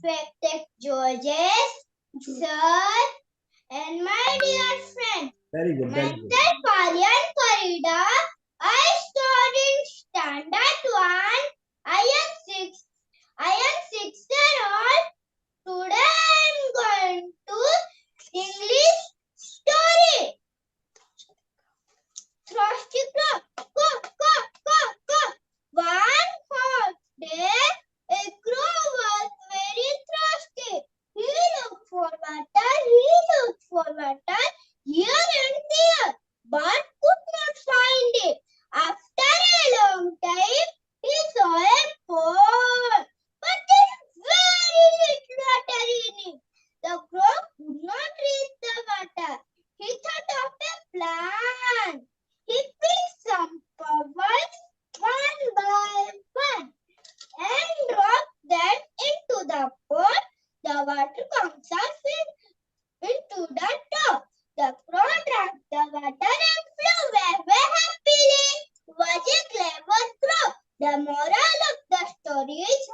respected judges, sir, and my dear friend. Very good. Very good. Myself, Aryan Farida. I studied in Standard 1. I am 6-year-old. Today I am going to English story. Frosty Crow. One hot day, a crow was very thirsty. He looked for water here and there, but could not find it. After a long time, he saw a pond, but there is very little water in it. The crow could not reach the water. He thought of a plan. He picked some pebbles one by one and dropped them into the pond. The water comes up into the top. The crow drank the water and flew away happily. Was a clever crow. The moral of the story is